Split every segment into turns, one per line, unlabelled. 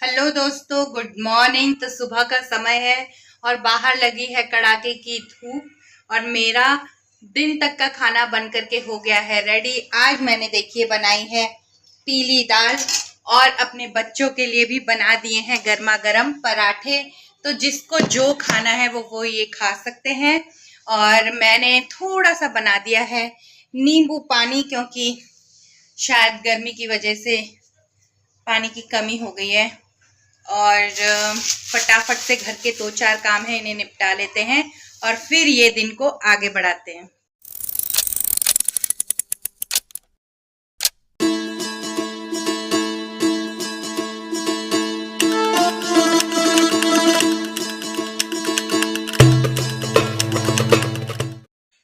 Hello दोस्तों, good morning. तो सुबह का समय है और बाहर लगी है कड़ाके की धूप और मेरा दिन तक का खाना बन करके हो गया है रेडी। आज मैंने देखिए बनाई है पीली दाल और अपने बच्चों के लिए भी बना दिए हैं गर्मा गर्म पराठे। तो जिसको जो खाना है वो ये खा सकते हैं। और मैंने थोड़ा सा बना दिया है नींबू पानी, क्योंकि शायद गर्मी की वजह से पानी की कमी हो गई है। और फटाफट से घर के 2-4 काम है, इन्हें निपटा लेते हैं और फिर ये दिन को आगे बढ़ाते हैं।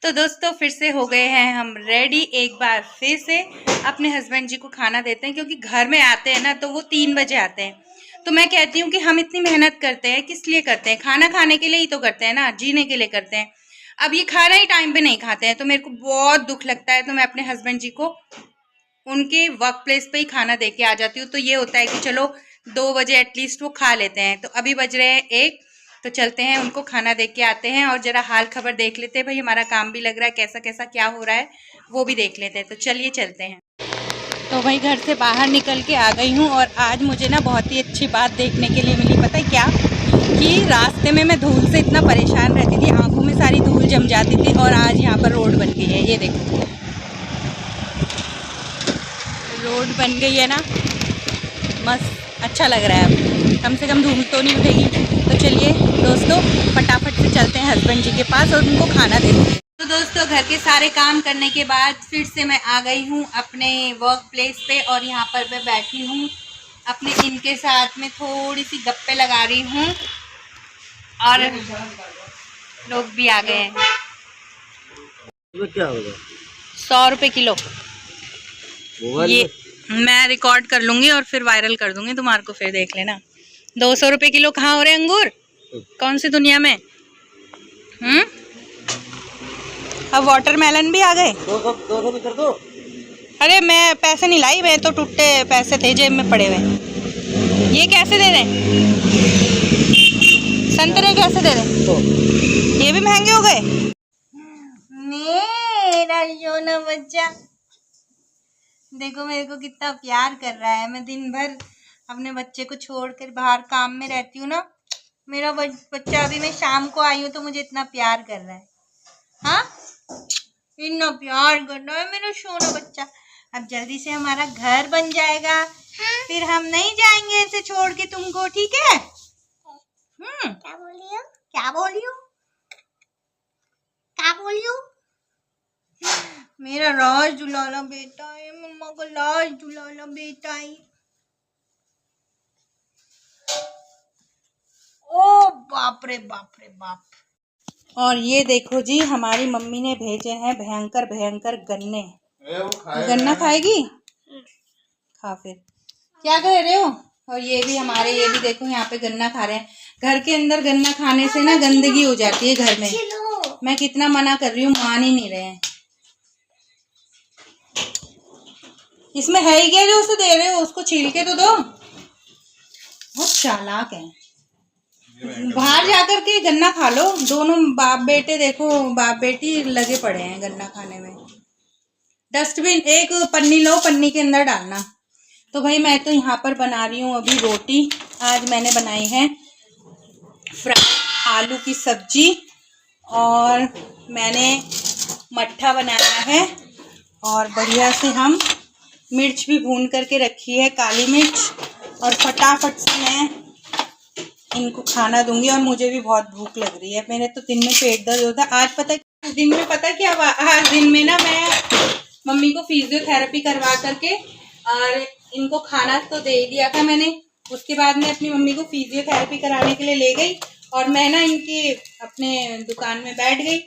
तो दोस्तों फिर से हो गए हैं हम रेडी। एक बार फिर से अपने हस्बैंड जी को खाना देते हैं, क्योंकि घर में आते हैं ना तो वो 3 बजे आते हैं। तो मैं कहती हूँ कि हम इतनी मेहनत करते हैं किस लिए करते हैं? खाना खाने के लिए ही तो करते हैं ना, जीने के लिए करते हैं। अब ये खाना ही टाइम पे नहीं खाते हैं तो मेरे को बहुत दुख लगता है। तो मैं अपने हस्बैंड जी को उनके वर्क प्लेस पे ही खाना दे के आ जाती हूँ। तो ये होता है कि चलो 2 बजे एटलीस्ट वो खा लेते हैं। तो अभी बज रहे हैं 1, तो चलते हैं उनको खाना दे के आते हैं और जरा हाल खबर देख लेते हैं। भाई हमारा काम भी लग रहा है, कैसा कैसा क्या हो रहा है वो भी देख लेते हैं। तो चलिए चलते हैं। तो भाई घर से बाहर निकल के आ गई हूँ और आज मुझे ना बहुत ही अच्छी बात देखने के लिए मिली। पता है क्या? कि रास्ते में मैं धूल से इतना परेशान रहती थी, आंखों में सारी धूल जम जाती थी, और आज यहाँ पर रोड बन गई है। ये देखो रोड बन गई है ना, मस्त अच्छा लग रहा है। अब कम से कम धूल तो नहीं उठेगी। तो चलिए दोस्तों फटाफट से चलते हैं हस्बैंड जी के पास और उनको खाना देते हैं। तो दोस्तों घर के सारे काम करने के बाद फिर से मैं आ गई हूँ अपने वर्क प्लेस पे और यहाँ पर मैं बैठी हूँ अपने इनके साथ में, थोड़ी सी गप्पे लगा रही हूँ और लोग भी आ गए हैं।
क्या होगा?
100 रुपये किलो। ये मैं रिकॉर्ड कर लूंगी और फिर वायरल कर दूंगी तुम्हारे को, फिर देख लेना। 200 रुपये किलो कहाँ हो रहे अंगूर? कौन सी दुनिया में? अब वाटरमेलन भी आ गए।
200 में कर दो।
अरे मैं पैसे नहीं लाई, मैं तो टूटे पैसे थे जेब में पड़े हुए। ये कैसे दे रहे हैं? संतरे कैसे दे रहे हैं? ये भी महंगे हो गए। मेरा सोना बच्चा देखो मेरे को कितना प्यार कर रहा है। मैं दिन भर अपने बच्चे को छोड़कर बाहर काम में रहती हूँ ना, मेरा बच्चा अभी मैं शाम को आई हूँ तो मुझे इतना प्यार कर रहा है। हाँ, इतना प्यार कर रहा है मेरा सोना बच्चा। अब जल्दी से हमारा घर बन जाएगा। हाँ? फिर हम नहीं जाएंगे इसे छोड़ के तुमको, ठीक है? क्या बोलियो? क्या बोलियो? क्या बोलियो? मेरा राज दुलाला बेटा है, मम्मा का राज दुलाला बेटा है। ओ बाप रे बाप रे बाप। और ये देखो जी हमारी मम्मी ने भेजे हैं भयंकर भयंकर गन्ने। गन्ना खाएगी? खा फिर, क्या कह रहे हो? और ये भी हमारे, ये भी देखो यहाँ पे गन्ना खा रहे हैं। घर के अंदर गन्ना खाने से ना गंदगी हो जाती है घर में। मैं कितना मना कर रही हूँ, मान ही नहीं रहे हैं। इसमें है ही क्या जो उसे दे रहे हो? उसको छील के तो दो। बहुत चालाक है। बाहर जाकर के गन्ना खा लो। दोनों बाप बेटे देखो, बाप बेटी लगे पड़े हैं गन्ना खाने में। डस्टबिन एक पन्नी लो, पन्नी के अंदर डालना। तो भाई मैं तो यहाँ पर बना रही हूँ अभी रोटी। आज मैंने बनाई है आलू की सब्जी और मैंने मट्ठा बनाया है और बढ़िया से हम मिर्च भी भून करके रखी है, काली मिर्च। और फटाफट से मैं इनको खाना दूंगी और मुझे भी बहुत भूख लग रही है। मेरे तो दिन में पेट दर्द होता है। आज दिन में पता क्या हुआ? आज दिन में ना मैं मम्मी को फिजियोथेरेपी करवा करके और इनको खाना तो दे ही दिया था मैंने। उसके बाद में अपनी मम्मी को फिजियोथेरेपी कराने के लिए ले गई और मैं ना इनके अपने दुकान में बैठ गई।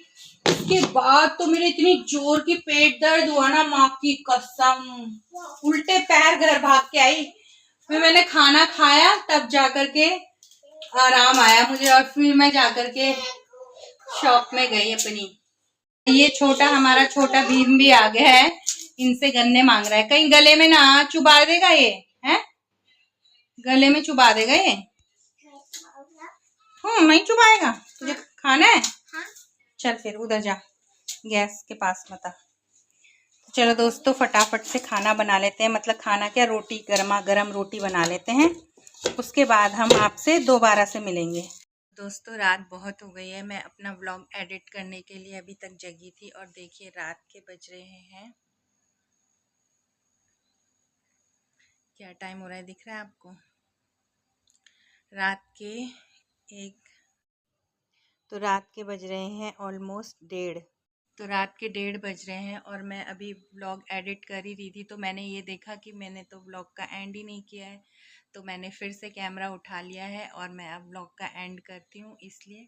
उसके बाद तो मेरे इतनी जोर की पेट दर्द हुआ ना, माँ की कसम, उल्टे पैर घर भाग के आई। फिर मैंने खाना खाया तब जाकर के आराम आया मुझे और फिर मैं जाकर के शॉप में गई अपनी। ये छोटा हमारा छोटा भीम भी आ गया है, इनसे गन्ने मांग रहा है। कहीं गले में ना चुबा देगा ये, है? गले में चुबा देगा ये। नहीं चुबाएगा, तुझे खाना है? चल फिर उधर जा, गैस के पास मत आ। तो चलो दोस्तों, फटाफट से खाना बना लेते हैं, मतलब खाना क्या, रोटी, गर्मा गर्म रोटी बना लेते हैं। उसके बाद हम आपसे दोबारा से मिलेंगे। दोस्तों रात बहुत हो गई है, मैं अपना व्लॉग एडिट करने के लिए अभी तक जगी थी और देखिए रात के बज रहे हैं, क्या टाइम हो रहा है दिख रहा है आपको? रात के एक, तो रात के बज रहे हैं ऑलमोस्ट 1:30। तो रात के 1:30 बज रहे हैं और मैं अभी व्लॉग एडिट कर ही रही थी, तो मैंने ये देखा कि मैंने तो व्लॉग का एंड ही नहीं किया है, तो मैंने फिर से कैमरा उठा लिया है और मैं अब व्लॉग का एंड करती हूँ इसलिए।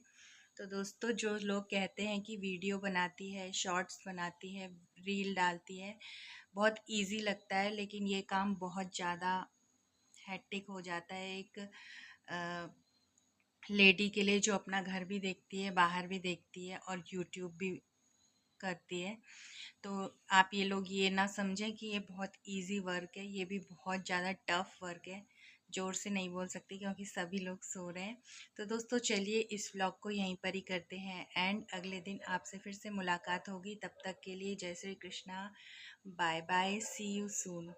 तो दोस्तों जो लोग कहते हैं कि वीडियो बनाती है, शॉर्ट्स बनाती है, रील डालती है, बहुत इजी लगता है, लेकिन ये काम बहुत ज़्यादा हैट्रिक हो जाता है एक लेडी के लिए, जो अपना घर भी देखती है, बाहर भी देखती है और यूट्यूब भी करती है। तो आप ये लोग ये ना समझें कि ये बहुत इजी वर्क है, ये भी बहुत ज़्यादा टफ वर्क है। ज़ोर से नहीं बोल सकती क्योंकि सभी लोग सो रहे हैं। तो दोस्तों चलिए इस व्लॉग को यहीं पर ही करते हैं एंड अगले दिन आपसे फिर से मुलाकात होगी। तब तक के लिए जय Shri Krishna, bye bye, see you soon.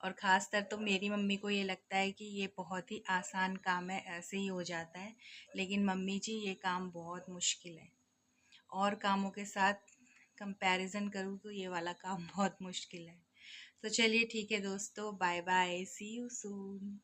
और ख़ासतर तो मेरी मम्मी को ये लगता है कि ये बहुत ही आसान काम है, ऐसे ही हो जाता है, लेकिन मम्मी जी ये काम बहुत मुश्किल है। और कामों के साथ कंपैरिजन करूँ तो ये वाला काम बहुत मुश्किल है। तो चलिए ठीक है दोस्तों, bye bye, see you soon.